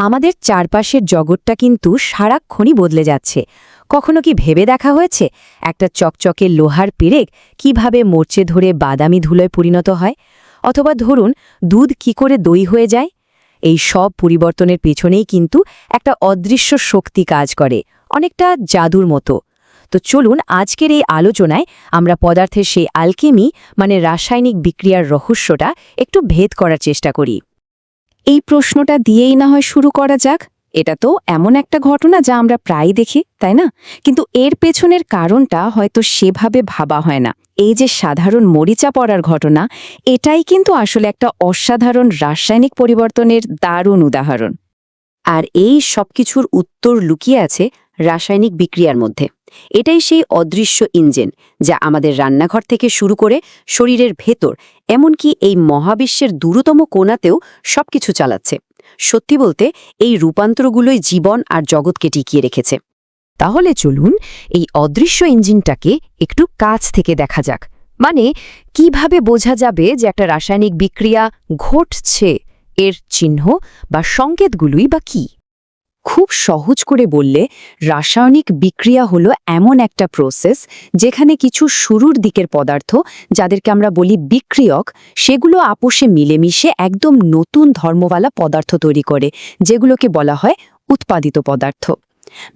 আমাদের চারপাশের জগৎটা কিন্তু সারাক্ষণই বদলে যাচ্ছে। কখনো কি ভেবে দেখা হয়েছে একটা চকচকে লোহার পেরেক কিভাবে মরচে ধরে বাদামি ধুলোয় পরিণত হয়? অথবা ধরুন দুধ কি করে দই হয়ে যায়? এই সব পরিবর্তনের পেছনেই কিন্তু একটা অদৃশ্য শক্তি কাজ করে, অনেকটা জাদুর মতো। তো চলুন আজকের এই আলোচনায় আমরা পদার্থের সেই আলকেমি মানে রাসায়নিক বিক্রিয়ার রহস্যটা একটু ভেদ করার চেষ্টা করি। এই প্রশ্নটা দিয়েই না হয় শুরু করা যাক। এটা তো এমন একটা ঘটনা যা আমরা প্রায় দেখি, তাই না? কিন্তু এর পেছনের কারণটা হয়তো সেভাবে ভাবা হয় না। এই যে সাধারণ মরিচা পড়ার ঘটনা, এটাই কিন্তু আসলে একটা অসাধারণ রাসায়নিক পরিবর্তনের দারুণ উদাহরণ। আর এই সবকিছুর উত্তর লুকিয়ে আছে রাসায়নিক বিক্রিয়ার মধ্যে। এটাই সেই অদৃশ্য ইঞ্জিন যা আমাদের রান্নাঘর থেকে শুরু করে শরীরের ভেতর, এমনকি এই মহাবিশ্বের দূরতম কোণাতেও সবকিছু চালাচ্ছে। সত্যি বলতে এই রূপান্তরগুলোই জীবন আর জগৎকে টিকিয়ে রেখেছে। তাহলে চলুন এই অদৃশ্য ইঞ্জিনটাকে একটু কাছ থেকে দেখা যাক। মানে কিভাবে বোঝা যাবে যে একটা রাসায়নিক বিক্রিয়া ঘটছে, এর চিহ্ন বা সংকেতগুলোই বা কী? খুব সহজ করে বললে রাসায়নিক বিক্রিয়া হলো এমন একটা প্রসেস যেখানে কিছু শুরুর দিকের পদার্থ, যাদেরকে আমরা বলি বিক্রিয়ক, সেগুলো আপোষে মিলেমিশে একদম নতুন ধর্মওয়ালা পদার্থ তৈরি করে, যেগুলোকে বলা হয় উৎপাদিত পদার্থ।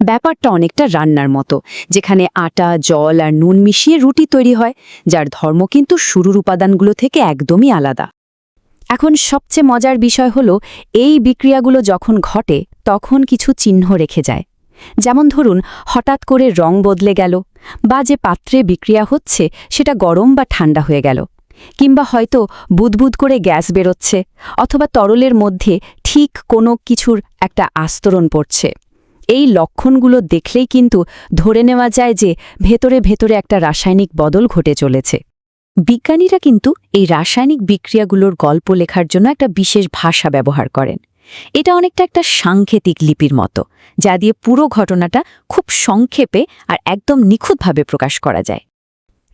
ব্যাপারটা অনেকটা রান্নার মতো, যেখানে আটা, জল আর নুন মিশিয়ে রুটি তৈরি হয়, যার ধর্ম কিন্তু শুরুর উপাদানগুলো থেকে একদমই আলাদা। এখন সবচেয়ে মজার বিষয় হলো এই বিক্রিয়াগুলো যখন ঘটে তখন কিছু চিহ্ন রেখে যায়। যেমন ধরুন হঠাৎ করে রং বদলে গেল, বা যে পাত্রে বিক্রিয়া হচ্ছে সেটা গরম বা ঠান্ডা হয়ে গেল, কিংবা হয়তো বুদবুদ করে গ্যাস বেরোচ্ছে, অথবা তরলের মধ্যে ঠিক কোনো কিছুর একটা আস্তরণ পড়ছে। এই লক্ষণগুলো দেখলেই কিন্তু ধরে নেওয়া যায় যে ভেতরে ভেতরে একটা রাসায়নিক বদল ঘটে চলেছে। বিজ্ঞানীরা কিন্তু এই রাসায়নিক বিক্রিয়াগুলোর গল্প লেখার জন্য একটা বিশেষ ভাষা ব্যবহার করেন। এটা অনেকটা একটা সাংকেতিক লিপির মতো, যা দিয়ে পুরো ঘটনাটা খুব সংক্ষেপে আর একদম নিখুঁতভাবে প্রকাশ করা যায়।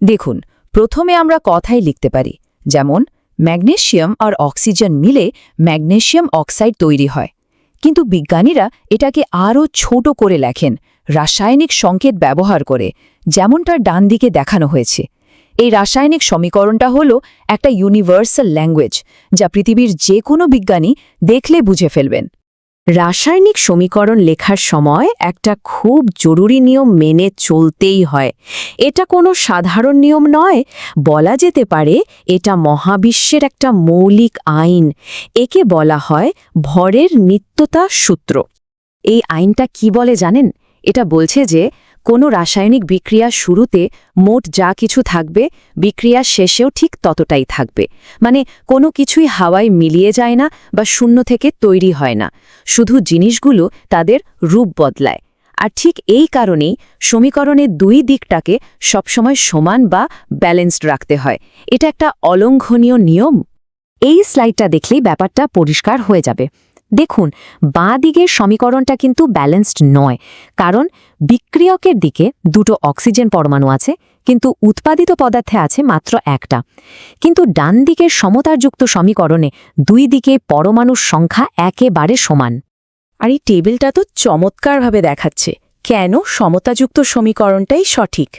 দেখুন, প্রথমে আমরা কথাই লিখতে পারি, যেমন ম্যাগনেসিয়াম আর অক্সিজেন মিলে ম্যাগনেসিয়াম অক্সাইড তৈরি হয়। কিন্তু বিজ্ঞানীরা এটাকে আরও ছোট করে লেখেন রাসায়নিক সংকেত ব্যবহার করে, যেমনটার ডান দিকে দেখানো হয়েছে। এই রাসায়নিক সমীকরণটা হলো একটা ইউনিভার্সাল ল্যাঙ্গুয়েজ, যা পৃথিবীর যে কোনো বিজ্ঞানী দেখলে বুঝে ফেলবেন। রাসায়নিক সমীকরণ লেখার সময় একটা খুব জরুরি নিয়ম মেনে চলতেই হয়। এটা কোনো সাধারণ নিয়ম নয়, বলা যেতে পারে এটা মহাবিশ্বের একটা মৌলিক আইন। একে বলা হয় ভরের নিত্যতা সূত্র। এই আইনটা কি বলে জানেন? এটা বলছে যে কোনো রাসায়নিক বিক্রিয়ার শুরুতে মোট যা কিছু থাকবে, বিক্রিয়ার শেষেও ঠিক ততটাই থাকবে। মানে কোনো কিছুই হাওয়ায় মিলিয়ে যায় না বা শূন্য থেকে তৈরি হয় না, শুধু জিনিসগুলো তাদের রূপ বদলায়। আর ঠিক এই কারণেই সমীকরণের দুই দিকটাকে সবসময় সমান বা ব্যালেন্সড রাখতে হয়। এটা একটা অলঙ্ঘনীয় নিয়ম। এই স্লাইডটা দেখলেই ব্যাপারটা পরিষ্কার হয়ে যাবে। দেখুন, বাঁ দিকের সমীকরণটা কিন্তু ব্যালেন্সড নয়, কারণ বিক্রিয়কের দিকে দুটো অক্সিজেন পরমাণু আছে, কিন্তু উৎপাদিত পদার্থে আছে মাত্র একটা। কিন্তু ডান দিকের সমতাযুক্ত সমীকরণে দুই দিকে পরমাণুর সংখ্যা একেবারে সমান। আর এই টেবিলটা তো চমৎকারভাবে দেখাচ্ছে কেন সমতাযুক্ত সমীকরণটাই সঠিক।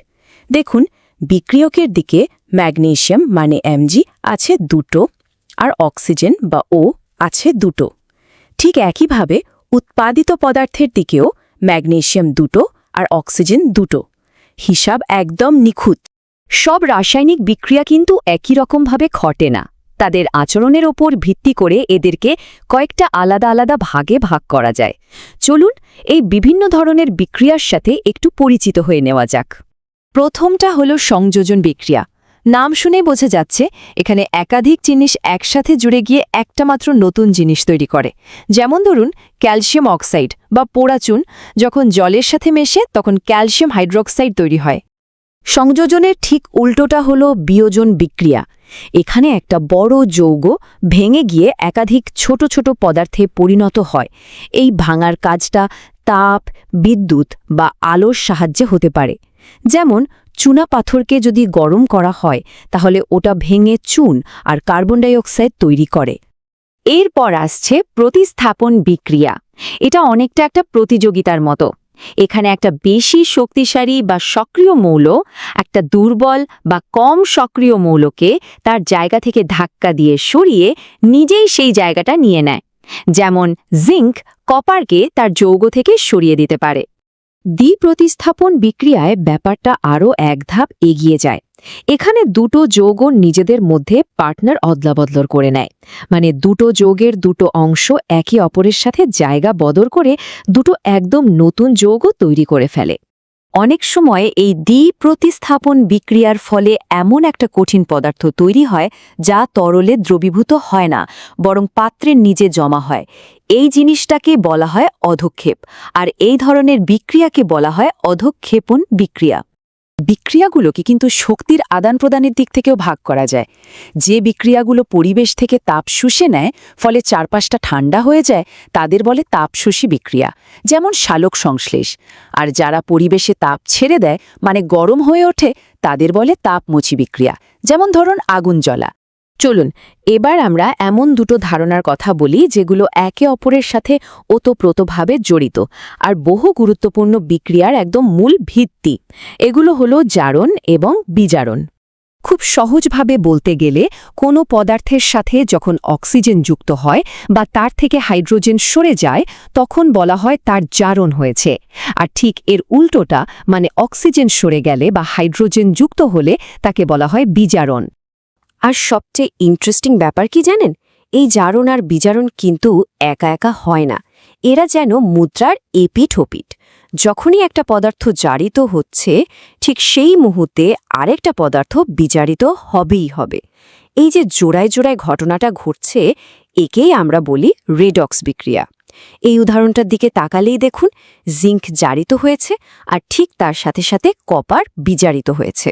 দেখুন, বিক্রিয়কের দিকে ম্যাগনেসিয়াম মানে Mg আছে দুটো, আর অক্সিজেন বা O আছে দুটো। ঠিক একইভাবে উৎপাদিত পদার্থের দিকেও ম্যাগনেসিয়াম দুটো আর অক্সিজেন দুটো। হিসাব একদম নিখুঁত। সব রাসায়নিক বিক্রিয়া কিন্তু একই রকমভাবে ঘটে না। তাদের আচরণের ওপর ভিত্তি করে এদেরকে কয়েকটা আলাদা আলাদা ভাগে ভাগ করা যায়। চলুন এই বিভিন্ন ধরনের বিক্রিয়ার সাথে একটু পরিচিত হয়ে নেওয়া যাক। প্রথমটা হলো সংযোজন বিক্রিয়া। নাম শুনে বোঝা যাচ্ছে এখানে একাধিক জিনিস একসাথে জুড়ে গিয়ে একটা মাত্র নতুন জিনিস তৈরি করে। যেমন ধরুন ক্যালসিয়াম অক্সাইড বা পোড়া চুন যখন জলের সাথে মেশে তখন ক্যালসিয়াম হাইড্রোক্সাইড তৈরি হয়। সংযোজনের ঠিক উল্টোটা হলো বিয়োজন বিক্রিয়া। এখানে একটা বড় যৌগ ভেঙে গিয়ে একাধিক ছোট ছোট পদার্থে পরিণত হয়। এই ভাঙার কাজটা তাপ, বিদ্যুৎ বা আলোর সাহায্যে হতে পারে। যেমন চুনা পাথরকে যদি গরম করা হয় তাহলে ওটা ভেঙে চুন আর কার্বন ডাই অক্সাইড তৈরি করে। এরপর আসছে প্রতিস্থাপন বিক্রিয়া। এটা অনেকটা একটা প্রতিযোগিতার মতো। এখানে একটা বেশি শক্তিশালী বা সক্রিয় মৌল একটা দুর্বল বা কম সক্রিয় মৌলকে তার জায়গা থেকে ধাক্কা দিয়ে সরিয়ে নিজেই সেই জায়গাটা নিয়ে নেয়। যেমন জিঙ্ক কপারকে তার যৌগ থেকে সরিয়ে দিতে পারে। দ্বিপ্রতিস্থাপন বিক্রিয়ায় ব্যাপারটা আরও এক ধাপ এগিয়ে যায়। এখানে দুটো যৌগ নিজেদের মধ্যে পার্টনার অদলাবদল করে নেয়, মানে দুটো যৌগের দুটো অংশ একে অপরের সাথে জায়গা বদল করে দুটো একদম নতুন যৌগ তৈরি করে ফেলে। অনেক সময় এই দ্বিপ্রতিস্থাপন বিক্রিয়ার ফলে এমন একটা কঠিন পদার্থ তৈরি হয় যা তরলে দ্রবীভূত হয় না, বরং পাত্রের নিচে জমা হয়। এই জিনিসটাকে বলা হয় অধঃক্ষেপ, আর এই ধরনের বিক্রিয়াকে বলা হয় অধঃক্ষেপণ বিক্রিয়া। বিক্রিয়াগুলোকে কিন্তু শক্তির আদান প্রদানের দিক থেকেও ভাগ করা যায়। যে বিক্রিয়াগুলো পরিবেশ থেকে তাপ শুষে নেয়, ফলে চারপাশটা ঠান্ডা হয়ে যায়, তাদের বলে তাপশোষী বিক্রিয়া, যেমন শালক সংশ্লেষ। আর যারা পরিবেশে তাপ ছেড়ে দেয়, মানে গরম হয়ে ওঠে, তাদের বলে তাপমোচী বিক্রিয়া, যেমন ধরুন আগুন জ্বলা। চলুন এবার আমরা এমন দুটো ধারণার কথা বলি যেগুলো একে অপরের সাথে ওতপ্রোতভাবে জড়িত আর বহু গুরুত্বপূর্ণ বিক্রিয়ার একদম মূল ভিত্তি। এগুলো হলো জারণ এবং বিজারণ। খুব সহজভাবে বলতে গেলে কোনো পদার্থের সাথে যখন অক্সিজেন যুক্ত হয় বা তার থেকে হাইড্রোজেন সরে যায়, তখন বলা হয় তার জারণ হয়েছে। আর ঠিক এর উল্টোটা, মানে অক্সিজেন সরে গেলে বা হাইড্রোজেন যুক্ত হলে তাকে বলা হয় বিজারণ। আর সবচেয়ে ইন্টারেস্টিং ব্যাপার কি জানেন? এই জারণ আর বিজারণ কিন্তু একা একা হয় না, এরা যেন মুদ্রার এপিঠ ওপিঠ। যখনই একটা পদার্থ জারিত হচ্ছে, ঠিক সেই মুহূর্তে আরেকটা পদার্থ বিজারিত হবেই হবে। এই যে জোড়ায় জোড়ায় ঘটনাটা ঘটছে, একেই আমরা বলি রেডক্স বিক্রিয়া। এই উদাহরণটার দিকে তাকালেই দেখুন, জিঙ্ক জারিত হয়েছে আর ঠিক তার সাথে সাথে কপার বিজারিত হয়েছে।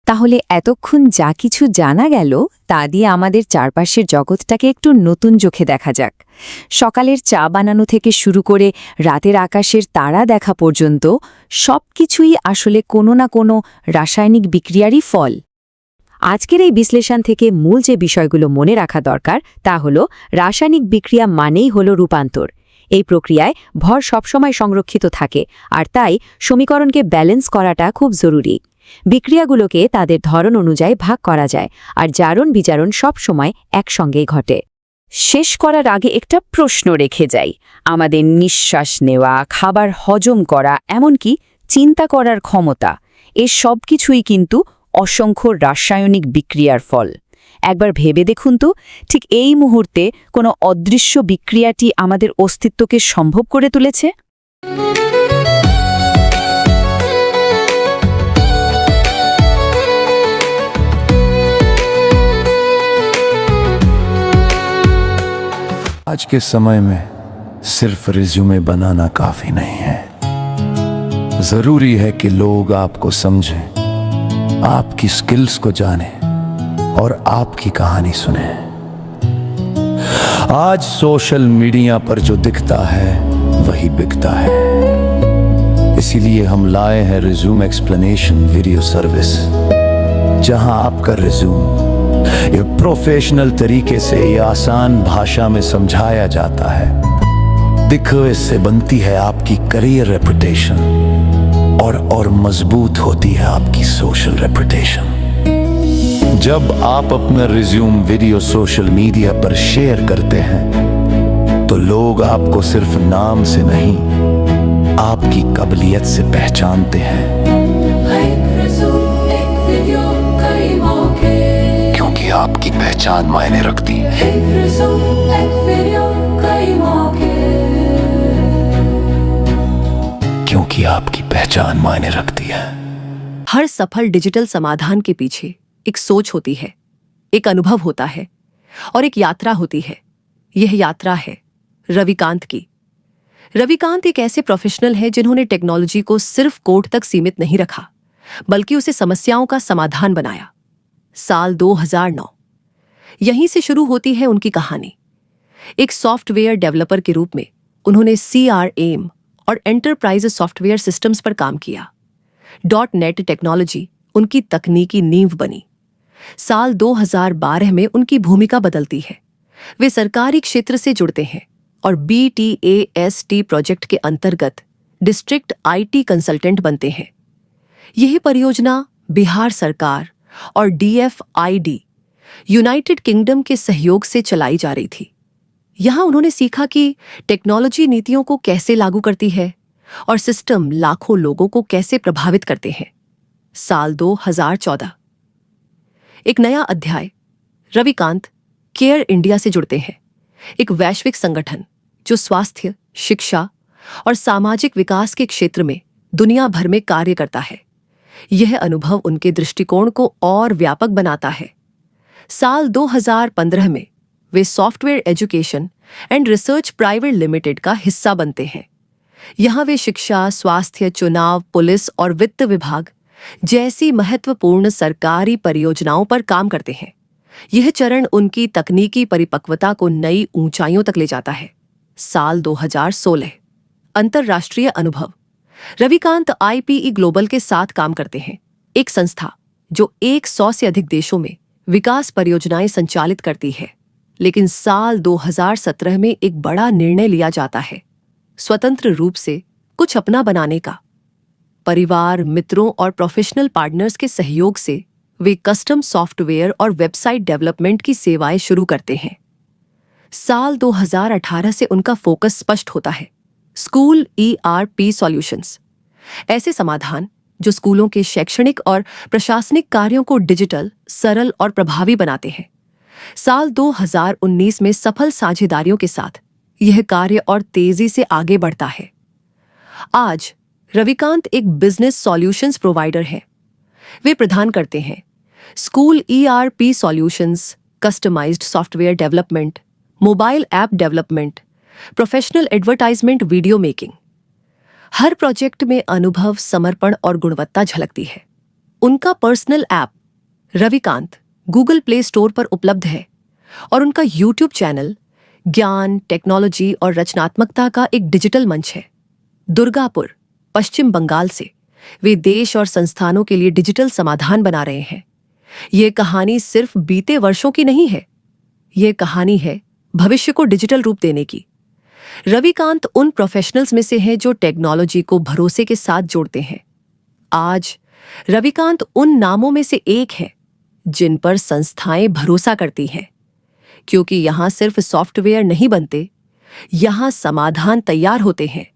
তাহলে এতক্ষণ যা কিছু জানা গেল তা দিয়ে আমাদের চারপাশের জগৎটাকে একটু নতুন চোখে দেখা যাক। সকালের চা বানানো থেকে শুরু করে রাতের আকাশের তারা দেখা পর্যন্ত সবকিছুই আসলে কোনো না কোনো রাসায়নিক বিক্রিয়ারই ফল। আজকের এই বিশ্লেষণ থেকে মূল যে বিষয়গুলো মনে রাখা দরকার তা হল, রাসায়নিক বিক্রিয়া মানেই হল রূপান্তর। এই প্রক্রিয়ায় ভর সবসময় সংরক্ষিত থাকে, আর তাই সমীকরণকে ব্যালেন্স করাটা খুব জরুরি। বিক্রিয়াগুলোকে তাদের ধরন অনুযায়ী ভাগ করা যায়, আর জারণ বিজারণ সবসময় একসঙ্গেই ঘটে। শেষ করার আগে একটা প্রশ্ন রেখে যাই। আমাদের নিঃশ্বাস নেওয়া, খাবার হজম করা, এমনকি চিন্তা করার ক্ষমতা, এ সব কিছুই কিন্তু অসংখ্য রাসায়নিক বিক্রিয়ার ফল। একবার ভেবে দেখুন তো, ঠিক এই মুহূর্তে কোনো অদৃশ্য বিক্রিয়াটি আমাদের অস্তিত্বকে সম্ভব করে তুলেছে। आज के समय में सिर्फ रिज्यूमे बनाना काफी नहीं है। जरूरी है कि लोग आपको समझें, आपकी स्किल्स को जानें और आपकी कहानी सुने। आज सोशल मीडिया पर जो दिखता है वही बिकता है। इसीलिए हम लाए हैं रिज्यूम एक्सप्लेनेशन वीडियो सर्विस, जहां आपका रिज्यूम ये प्रोफेशनल तरीके से ये आसान भाषा में समझाया जाता है। देखो, इससे बनती है आपकी करियर रेपुटेशन और मजबूत होती है आपकी सोशल रेपुटेशन। जब आप अपना रिज्यूम वीडियो सोशल मीडिया पर शेयर करते हैं, तो लोग आपको सिर्फ नाम से नहीं, आपकी काबिलियत से पहचानते हैं। क्योंकि आपकी पहचान मायने रखती है। क्योंकि आपकी पहचान मायने रखती है। हर सफल डिजिटल समाधान के पीछे एक सोच होती है, एक अनुभव होता है और एक यात्रा होती है। यह यात्रा है रविकांत की। रविकांत एक ऐसे प्रोफेशनल हैं जिन्होंने टेक्नोलॉजी को सिर्फ कोड तक सीमित नहीं रखा, बल्कि उसे समस्याओं का समाधान बनाया। साल 2009, यहीं से शुरू होती है उनकी कहानी। एक सॉफ्टवेयर डेवलपर के रूप में उन्होंने CRM और एंटरप्राइज सॉफ्टवेयर सिस्टम्स पर काम किया। .NET टेक्नोलॉजी उनकी तकनीकी नींव बनी। साल 2012 में उनकी भूमिका बदलती है। वे सरकारी क्षेत्र से जुड़ते हैं और BTAST प्रोजेक्ट के अंतर्गत डिस्ट्रिक्ट IT कंसल्टेंट बनते हैं। यह परियोजना बिहार सरकार और DFID यूनाइटेड किंगडम के सहयोग से चलाई जा रही थी। यहां उन्होंने सीखा कि टेक्नोलॉजी नीतियों को कैसे लागू करती है और सिस्टम लाखों लोगों को कैसे प्रभावित करते हैं। साल 2014। एक नया अध्याय। रविकांत केयर इंडिया से जुड़ते हैं, एक वैश्विक संगठन जो स्वास्थ्य, शिक्षा और सामाजिक विकास के क्षेत्र में दुनिया भर में कार्य करता है। यह अनुभव उनके दृष्टिकोण को और व्यापक बनाता है। साल 2015 में वे software education and research private limited का हिस्सा बनते हैं। यहां वे शिक्षा, स्वास्थ्य, चुनाव, पुलिस और वित्त विभाग जैसी महत्वपूर्ण सरकारी परियोजनाओं पर काम करते हैं। यह चरण उनकी तकनीकी परिपक्वता को नई ऊंचाइयों तक ले जाता है। साल 2016। अंतर्राष्ट्रीय अनुभव। रविकांत IPE ग्लोबल के साथ काम करते हैं, एक संस्था जो 100 से अधिक देशों में विकास परियोजनाएं संचालित करती है। लेकिन साल 2017 में एक बड़ा निर्णय लिया जाता है, स्वतंत्र रूप से कुछ अपना बनाने का। परिवार, मित्रों और प्रोफेशनल पार्टनर्स के सहयोग से वे कस्टम सॉफ्टवेयर और वेबसाइट डेवलपमेंट की सेवाएं शुरू करते हैं। साल 2018 से उनका फोकस स्पष्ट होता है, स्कूल ERP सॉल्यूशंस, ऐसे समाधान जो स्कूलों के शैक्षणिक और प्रशासनिक कार्यों को डिजिटल, सरल और प्रभावी बनाते हैं। साल 2019 में सफल साझेदारियों के साथ यह कार्य और तेजी से आगे बढ़ता है। आज रविकांत एक बिजनेस सॉल्यूशंस प्रोवाइडर है। वे प्रदान करते हैं school ERP solutions, customised software development, mobile app development, professional advertisement, video making. हर प्रोजेक्ट में अनुभव, समर्पण और गुणवत्ता झलकती है। उनका personal app Ravikant Google play store पर उपलब्ध है और उनका YouTube चैनल ज्ञान, टेक्नोलॉजी और रचनात्मकता का एक डिजिटल मंच है। दुर्गापुर, पश्चिम बंगाल से वे देश और संस्थानों के लिए डिजिटल समाधान बना रहे हैं। ये कहानी सिर्फ बीते वर्षों की नहीं है, ये कहानी है भविष्य को डिजिटल रूप देने की। रविकांत उन प्रोफेशनल्स में से हैं जो टेक्नोलॉजी को भरोसे के साथ जोड़ते हैं। आज रविकांत उन नामों में से एक है जिन पर संस्थाएं भरोसा करती हैं, क्योंकि यहां सिर्फ सॉफ्टवेयर नहीं बनते, यहां समाधान तैयार होते हैं